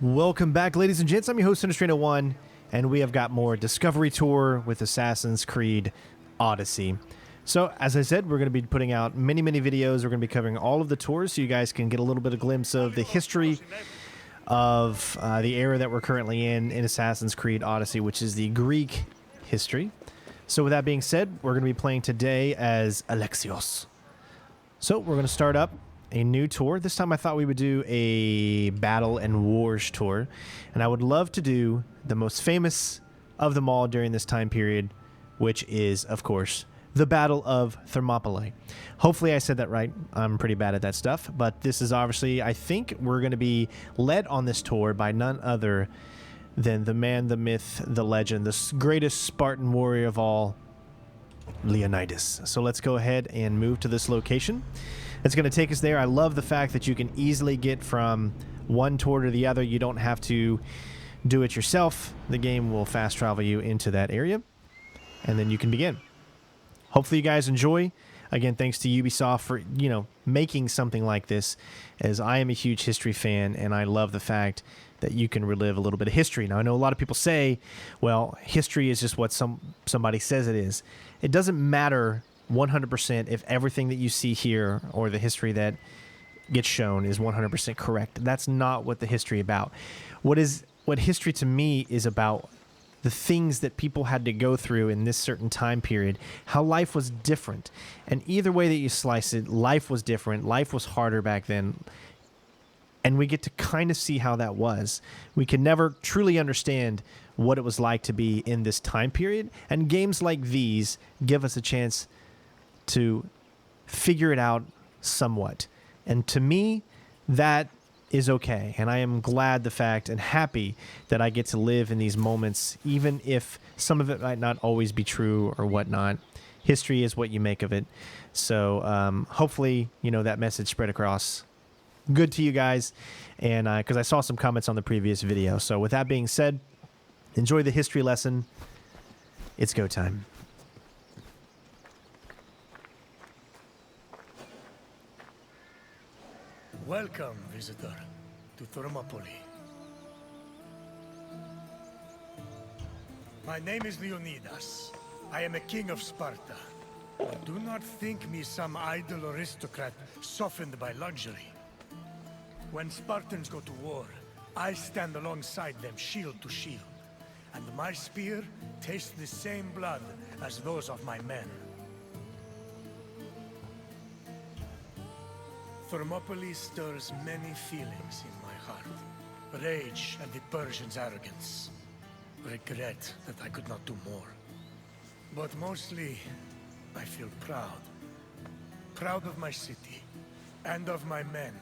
Welcome back, ladies and gents. I'm your host, Centerstrain01, and we have got more Discovery Tour with Assassin's Creed Odyssey. So, as I said, we're going to be putting out many videos. We're going to be covering all of the tours so you guys can get a little bit of glimpse of the history of the era that we're currently in Assassin's Creed Odyssey, which is the Greek history. So, with that being said, we're going to be playing today as Alexios. So, we're going to start up a new tour. This time I thought we would do a Battle and Wars tour, and I would love to do the most famous of them all during this time period, which is, of course, the Battle of Thermopylae. Hopefully I said that right. I'm pretty bad at that stuff, but this is obviously, I think we're going to be led on this tour by none other than the man, the myth, the legend, the greatest Spartan warrior of all, Leonidas. So let's go ahead and move to this location. It's going to take us there. I love the fact that you can easily get from one tour to the other. You don't have to do it yourself. The game will fast travel you into that area, and then you can begin. Hopefully you guys enjoy. Again, thanks to Ubisoft for, making something like this, as I am a huge history fan, and I love the fact that you can relive a little bit of history. Now, I know a lot of people say, well, history is just what somebody says it is. It doesn't matter 100% if everything that you see here or the history that gets shown is 100% correct. That's not what the history about. What history to me is about the things that people had to go through in this certain time period, how life was different. And either way that you slice it, life was different, life was harder back then. And we get to kind of see how that was. We can never truly understand what it was like to be in this time period. And games like these give us a chance to figure it out somewhat. And to me, that is okay. And I am glad the fact and happy that I get to live in these moments, even if some of it might not always be true or whatnot. History is what you make of it. So hopefully, that message spread across good to you guys. And because I saw some comments on the previous video. So with that being said, enjoy the history lesson. It's go time. Welcome, visitor, to Thermopylae. My name is Leonidas. I am a king of Sparta. But do not think me some idle aristocrat softened by luxury. When Spartans go to war, I stand alongside them shield to shield, and my spear tastes the same blood as those of my men. Thermopylae stirs many feelings in my heart. Rage at the Persians' arrogance. Regret that I could not do more. But mostly, I feel proud. Proud of my city, and of my men,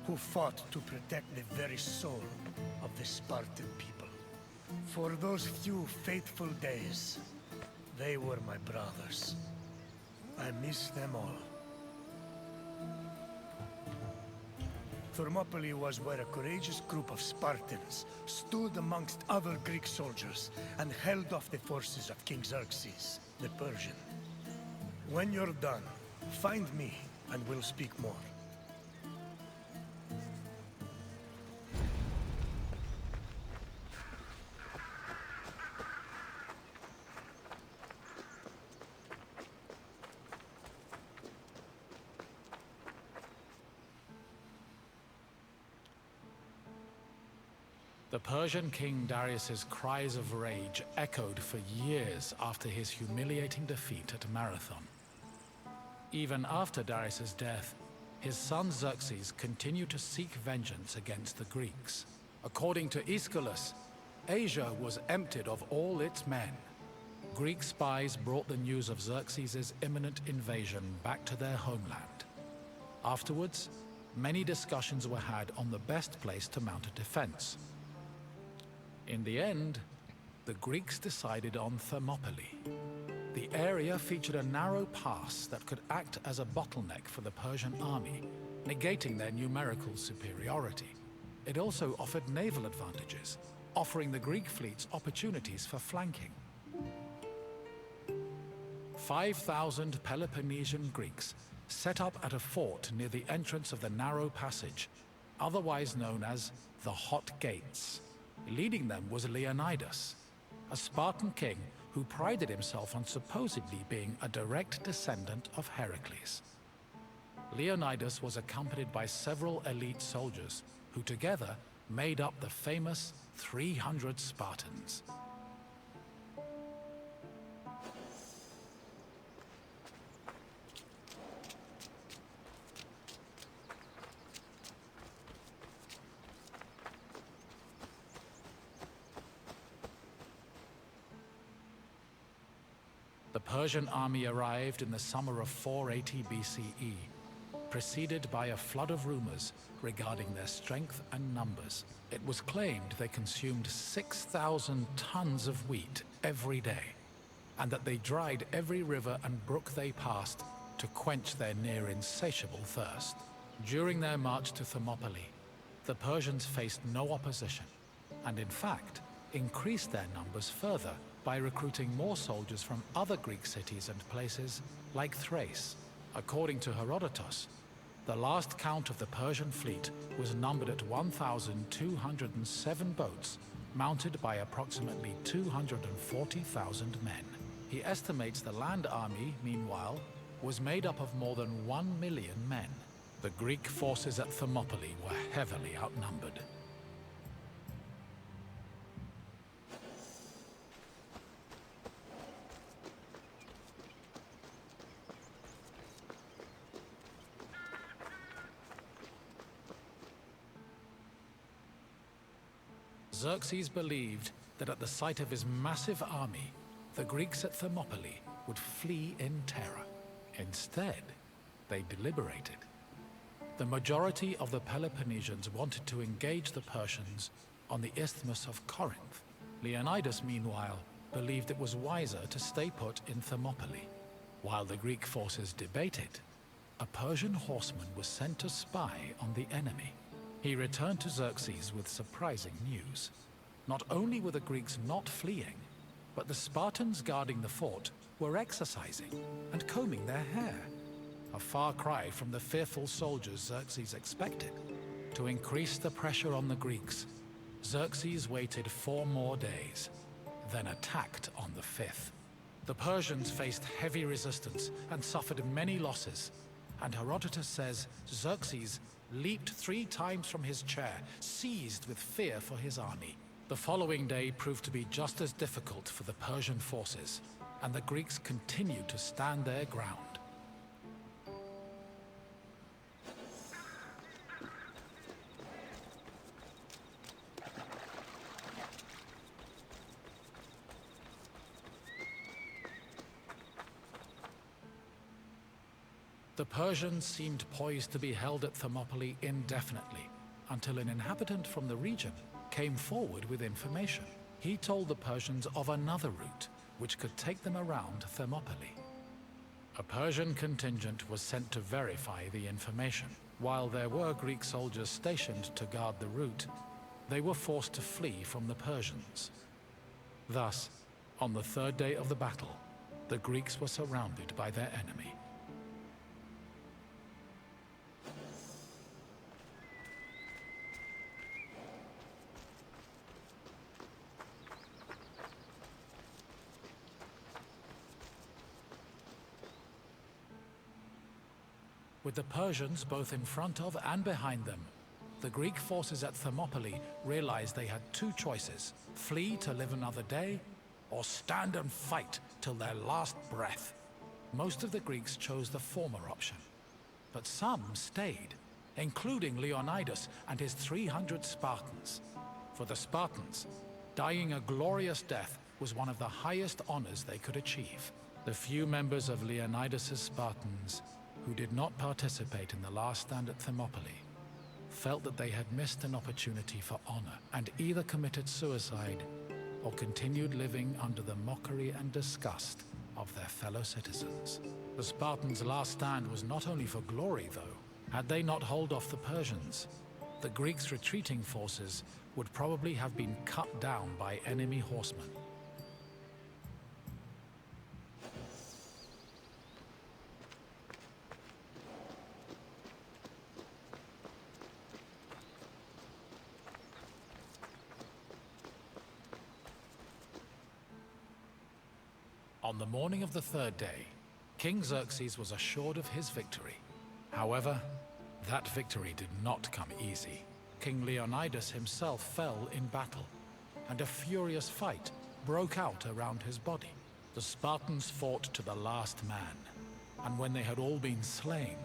who fought to protect the very soul of the Spartan people. For those few fateful days, they were my brothers. I miss them all. Thermopylae was where a courageous group of Spartans stood amongst other Greek soldiers and held off the forces of King Xerces, the Persian. When you're done, find me and we'll speak more. The Persian king Darius's cries of rage echoed for years after his humiliating defeat at Marathon. Even after Darius's death, his son Xerxes continued to seek vengeance against the Greeks. According to Aeschylus, Asia was emptied of all its men. Greek spies brought the news of Xerxes' imminent invasion back to their homeland. Afterwards, many discussions were had on the best place to mount a defense. In the end, the Greeks decided on Thermopylae. The area featured a narrow pass that could act as a bottleneck for the Persian army, negating their numerical superiority. It also offered naval advantages, offering the Greek fleets opportunities for flanking. 5,000 Peloponnesian Greeks set up at a fort near the entrance of the narrow passage, otherwise known as the Hot Gates. Leading them was Leonidas, a Spartan king who prided himself on supposedly being a direct descendant of Heracles. Leonidas was accompanied by several elite soldiers who together made up the famous 300 Spartans. The Persian army arrived in the summer of 480 BCE, preceded by a flood of rumors regarding their strength and numbers. It was claimed they consumed 6,000 tons of wheat every day, and that they dried every river and brook they passed to quench their near insatiable thirst. During their march to Thermopylae, the Persians faced no opposition, and in fact, increased their numbers further by recruiting more soldiers from other Greek cities and places like Thrace. According to Herodotus, the last count of the Persian fleet was numbered at 1,207 boats, mounted by approximately 240,000 men. He estimates the land army, meanwhile, was made up of more than 1 million men. The Greek forces at Thermopylae were heavily outnumbered. Xerces believed that at the sight of his massive army, the Greeks at Thermopylae would flee in terror. Instead, they deliberated. The majority of the Peloponnesians wanted to engage the Persians on the Isthmus of Corinth. Leonidas, meanwhile, believed it was wiser to stay put in Thermopylae. While the Greek forces debated, a Persian horseman was sent to spy on the enemy. He returned to Xerxes with surprising news. Not only were the Greeks not fleeing, but the Spartans guarding the fort were exercising and combing their hair. A far cry from the fearful soldiers Xerxes expected. To increase the pressure on the Greeks, Xerxes waited 4 more days, then attacked on the 5th. The Persians faced heavy resistance and suffered many losses, and Herodotus says Xerxes leaped 3 times from his chair, seized with fear for his army. The following day proved to be just as difficult for the Persian forces, and the Greeks continued to stand their ground. The Persians seemed poised to be held at Thermopylae indefinitely, until an inhabitant from the region came forward with information. He told the Persians of another route, which could take them around Thermopylae. A Persian contingent was sent to verify the information. While there were Greek soldiers stationed to guard the route, they were forced to flee from the Persians. Thus, on the 3rd day of the battle, the Greeks were surrounded by their enemy. With the Persians both in front of and behind them, the Greek forces at Thermopylae realized they had 2 choices: flee to live another day, or stand and fight till their last breath. Most of the Greeks chose the former option, but some stayed, including Leonidas and his 300 Spartans. For the Spartans, dying a glorious death was one of the highest honors they could achieve. The few members of Leonidas's Spartans who did not participate in the last stand at Thermopylae felt that they had missed an opportunity for honor and either committed suicide or continued living under the mockery and disgust of their fellow citizens. The Spartans' last stand was not only for glory, though. Had they not held off the Persians, the Greeks' retreating forces would probably have been cut down by enemy horsemen. On the morning of the third day, King Xerxes was assured of his victory. However, that victory did not come easy. King Leonidas himself fell in battle, and a furious fight broke out around his body. The Spartans fought to the last man, and when they had all been slain,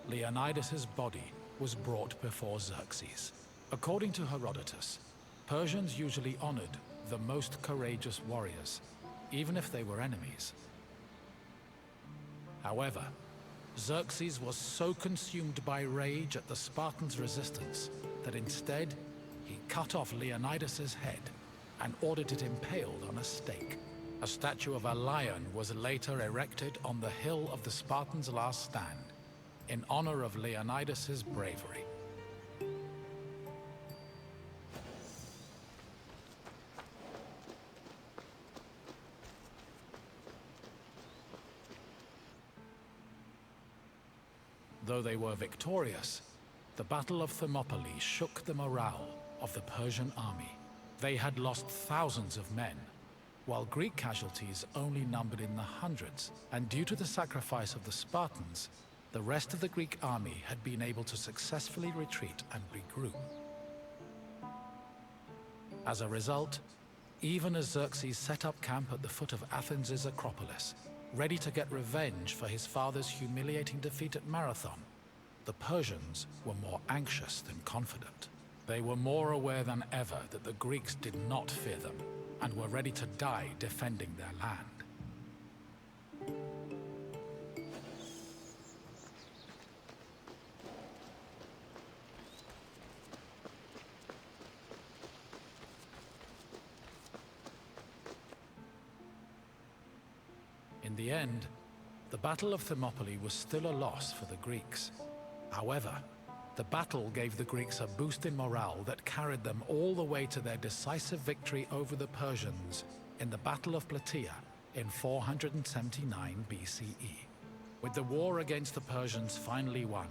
Leonidas's body was brought before Xerxes. According to Herodotus, Persians usually honored the most courageous warriors, even if they were enemies. However, Xerxes was so consumed by rage at the Spartans' resistance that instead he cut off Leonidas's head and ordered it impaled on a stake. A statue of a lion was later erected on the hill of the Spartans' last stand in honor of Leonidas's bravery. Though they were victorious, the Battle of Thermopylae shook the morale of the Persian army. They had lost thousands of men, while Greek casualties only numbered in the hundreds, and due to the sacrifice of the Spartans, the rest of the Greek army had been able to successfully retreat and regroup. As a result, even as Xerxes set up camp at the foot of Athens' Acropolis, ready to get revenge for his father's humiliating defeat at Marathon, the Persians were more anxious than confident. They were more aware than ever that the Greeks did not fear them, and were ready to die defending their land. In the end, the Battle of Thermopylae was still a loss for the Greeks. However, the battle gave the Greeks a boost in morale that carried them all the way to their decisive victory over the Persians in the Battle of Plataea in 479 BCE. With the war against the Persians finally won,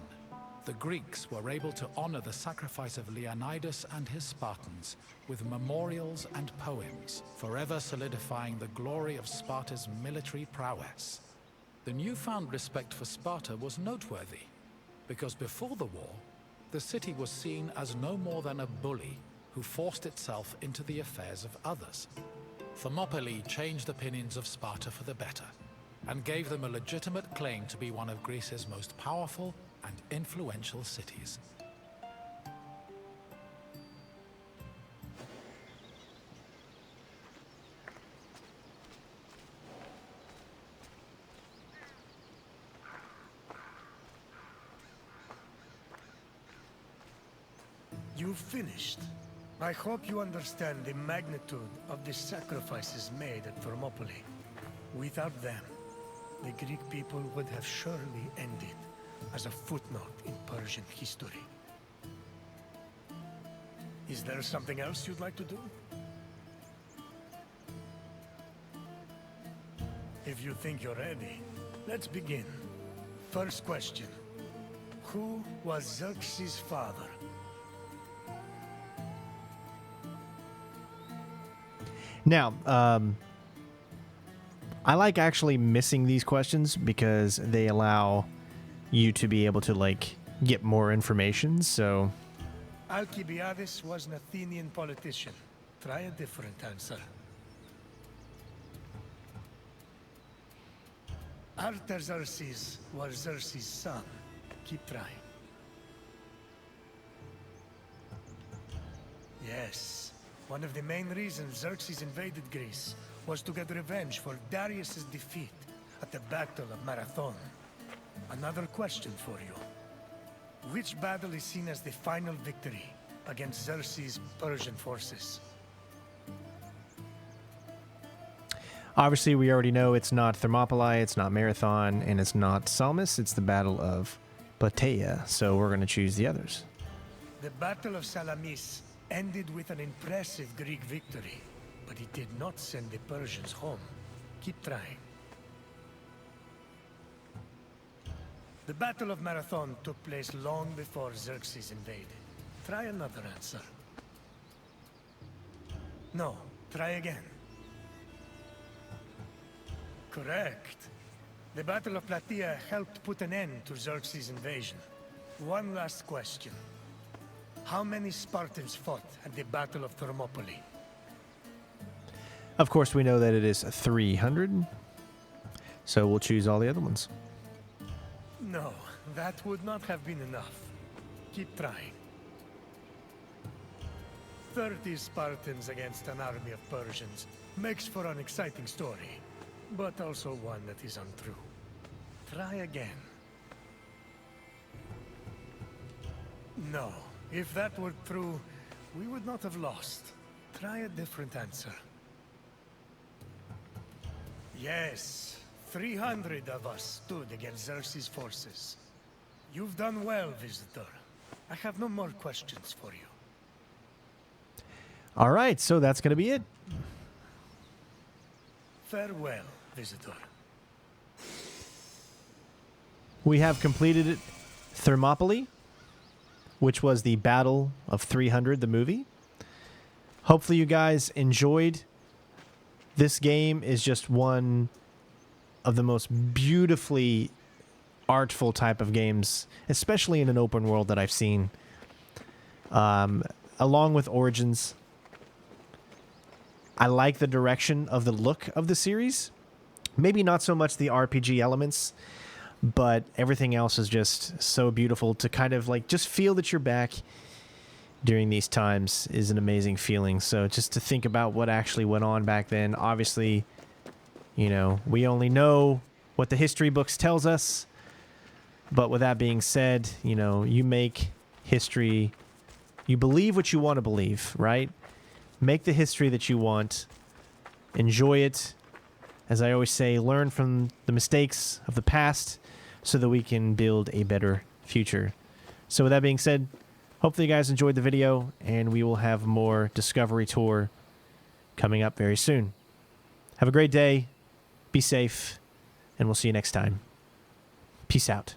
the Greeks were able to honor the sacrifice of Leonidas and his Spartans with memorials and poems, forever solidifying the glory of Sparta's military prowess. The newfound respect for Sparta was noteworthy, because before the war, the city was seen as no more than a bully who forced itself into the affairs of others. Thermopylae changed opinions of Sparta for the better, and gave them a legitimate claim to be one of Greece's most powerful and influential cities. You've finished. I hope you understand the magnitude of the sacrifices made at Thermopylae. Without them, the Greek people would have surely ended as a footnote in Persian history. Is there something else you'd like to do? If you think you're ready, let's begin. First question. Who was Xerxes' father? Now, I like actually missing these questions because they allow you to be able to, like, get more information, so... Alcibiades was an Athenian politician. Try a different answer. Artaxerxes was Xerxes' son. Keep trying. Yes. One of the main reasons Xerxes invaded Greece was to get revenge for Darius's defeat at the Battle of Marathon. Another question for you. Which battle is seen as the final victory against Xerxes' Persian forces? Obviously, we already know it's not Thermopylae, it's not Marathon, and it's not Salamis. It's the Battle of Plataea, so we're going to choose the others. The Battle of Salamis ended with an impressive Greek victory, but it did not send the Persians home. Keep trying. The Battle of Marathon took place long before Xerxes invaded. Try another answer. No, try again. Correct. The Battle of Plataea helped put an end to Xerces' invasion. One last question. How many Spartans fought at the Battle of Thermopylae? Of course, we know that it is 300. So we'll choose all the other ones. No, that would not have been enough. Keep trying. 30 Spartans against an army of Persians makes for an exciting story, but also one that is untrue. Try again. No, if that were true, we would not have lost. Try a different answer. Yes, 300 of us stood against Xerces' forces. You've done well, visitor. I have no more questions for you. All right, so that's going to be it. Farewell, visitor. We have completed Thermopylae, which was the Battle of 300, the movie. Hopefully you guys enjoyed. This game is just one of the most beautifully artful type of games, especially in an open world, that I've seen. Along with Origins, I like the direction of the look of the series. Maybe not so much the RPG elements, but everything else is just so beautiful. To kind of like just feel that you're back during these times is an amazing feeling. So just to think about what actually went on back then, obviously, you know, we only know what the history books tells us. But with that being said, you know, you make history, you believe what you want to believe, right? Make the history that you want. Enjoy it. As I always say, learn from the mistakes of the past so that we can build a better future. So with that being said, hopefully you guys enjoyed the video, and we will have more Discovery Tour coming up very soon. Have a great day. Be safe, and we'll see you next time. Peace out.